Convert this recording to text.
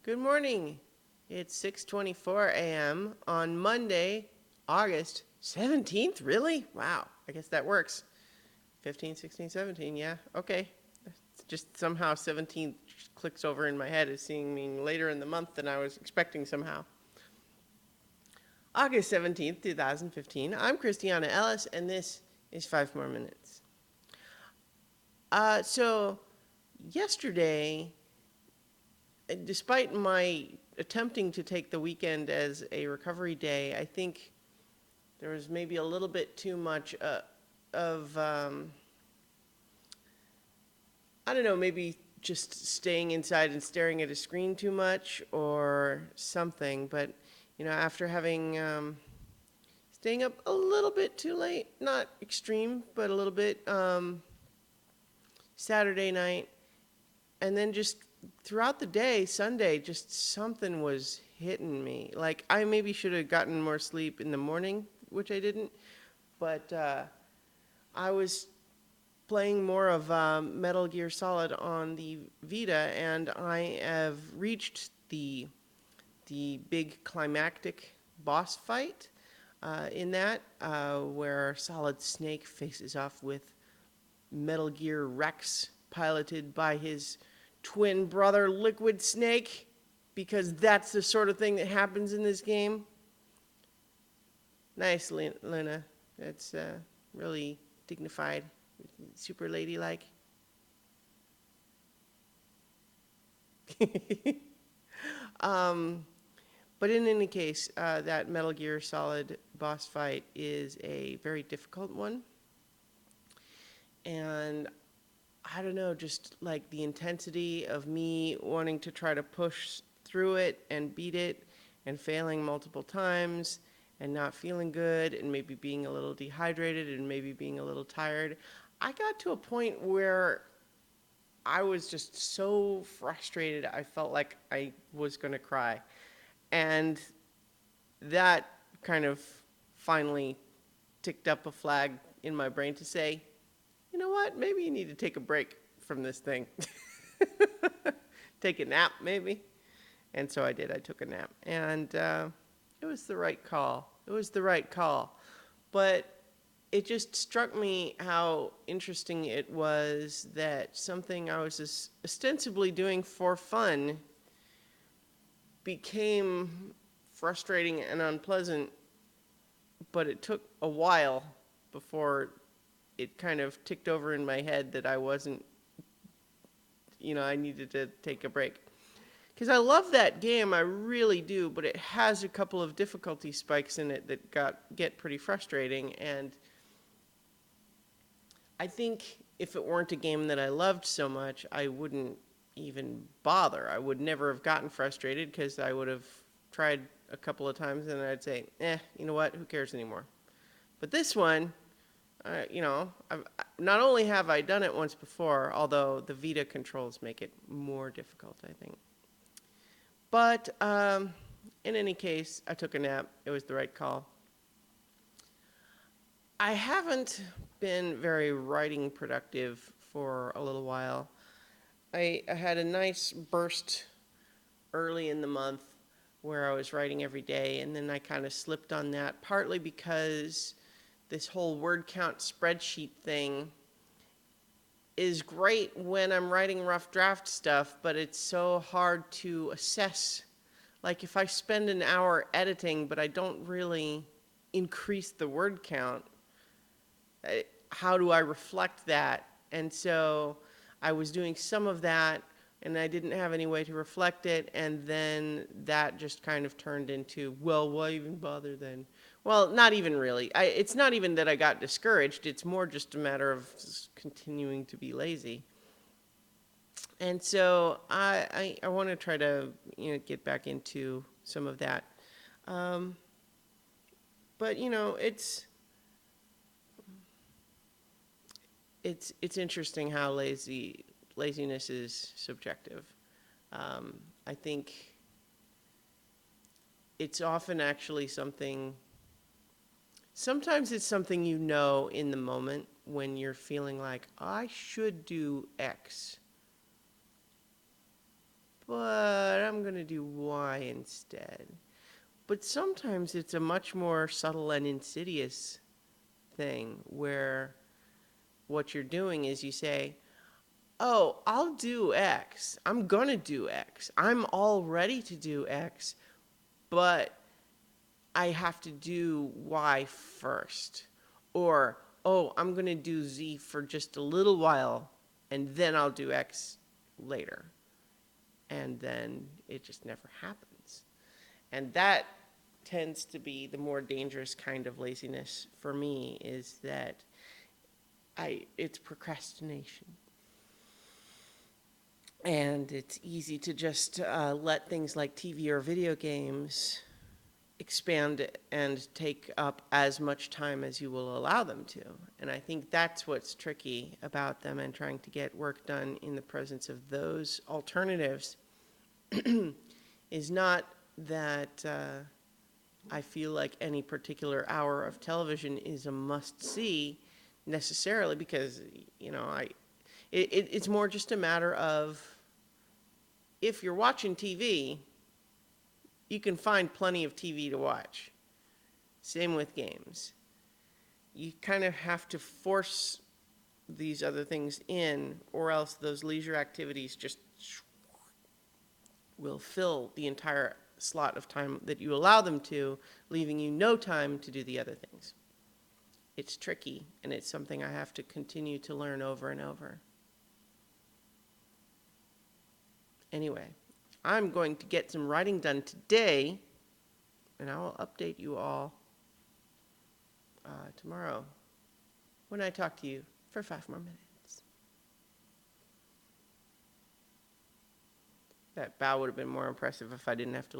Good morning. It's 6:24 a.m. on Monday, August 17th. Really? Wow. I guess that works. 15, 16, 17. Yeah. Okay. It's just somehow 17th clicks over in my head as seeing later in the month than I was expecting somehow. August 17th, 2015. I'm Christiana Ellis, and this is 5 More Minutes. So yesterday, despite my attempting to take the weekend as a recovery day, I think there was maybe a little bit too much of, I don't know, maybe just staying inside and staring at a screen too much or something. But, after having, staying up a little bit too late, not extreme, but a little bit, Saturday night, and then just throughout the day, Sunday, just something was hitting me. Like, I maybe should have gotten more sleep in the morning, which I didn't, but I was playing more of Metal Gear Solid on the Vita, and I have reached the big climactic boss fight in that, where Solid Snake faces off with Metal Gear Rex, piloted by his twin brother Liquid Snake, because that's the sort of thing that happens in this game. Nice, Luna. That's really dignified, super ladylike. But in any case, that Metal Gear Solid boss fight is a very difficult one. And I don't know, just like the intensity of me wanting to try to push through it and beat it and failing multiple times and not feeling good and maybe being a little dehydrated and maybe being a little tired. I got to a point where I was just so frustrated, I felt like I was going to cry. And that kind of finally ticked up a flag in my brain to say, you know what, maybe you need to take a break from this thing. Take a nap, maybe. And so I did. I took a nap. And it was the right call. It was the right call. But it just struck me how interesting it was that something I was ostensibly doing for fun became frustrating and unpleasant, but it took a while before it kind of ticked over in my head that I wasn't, I needed to take a break. Because I love that game, I really do, but it has a couple of difficulty spikes in it that get pretty frustrating. And I think if it weren't a game that I loved so much, I wouldn't even bother. I would never have gotten frustrated because I would have tried a couple of times and I'd say, you know what, who cares anymore? But this one, not only have I done it once before, although the Vita controls make it more difficult, I think. But in any case, I took a nap. It was the right call. I haven't been very writing productive for a little while. I had a nice burst early in the month where I was writing every day, and then I kind of slipped on that, partly because this whole word count spreadsheet thing is great when I'm writing rough draft stuff, but it's so hard to assess. Like if I spend an hour editing, but I don't really increase the word count, how do I reflect that? And so I was doing some of that, and I didn't have any way to reflect it, and then that just kind of turned into, well, why even bother then? Well, not even really. It's not even that I got discouraged. It's more just a matter of just continuing to be lazy. And so I want to try to get back into some of that. But it's interesting how laziness is subjective. I think it's often actually something. Sometimes it's something in the moment when you're feeling like, I should do X, but I'm going to to do Y instead. But sometimes it's a much more subtle and insidious thing where what you're doing is you say, oh, I'll do X. I'm going to do X. I'm all ready to do X, but I have to do Y first. Or, oh, I'm going to do Z for just a little while, and then I'll do X later. And then it just never happens. And that tends to be the more dangerous kind of laziness for me, is that it's procrastination. And it's easy to just let things like TV or video games expand and take up as much time as you will allow them to. And I think that's what's tricky about them, and trying to get work done in the presence of those alternatives is not that I feel like any particular hour of television is a must-see necessarily, because, it's more just a matter of, if you're watching TV, you can find plenty of TV to watch. Same with games. You kind of have to force these other things in, or else those leisure activities just will fill the entire slot of time that you allow them to, leaving you no time to do the other things. It's tricky, and it's something I have to continue to learn over and over. Anyway, I'm going to get some writing done today, and I will update you all tomorrow when I talk to you for 5 more minutes. That bow would have been more impressive if I didn't have to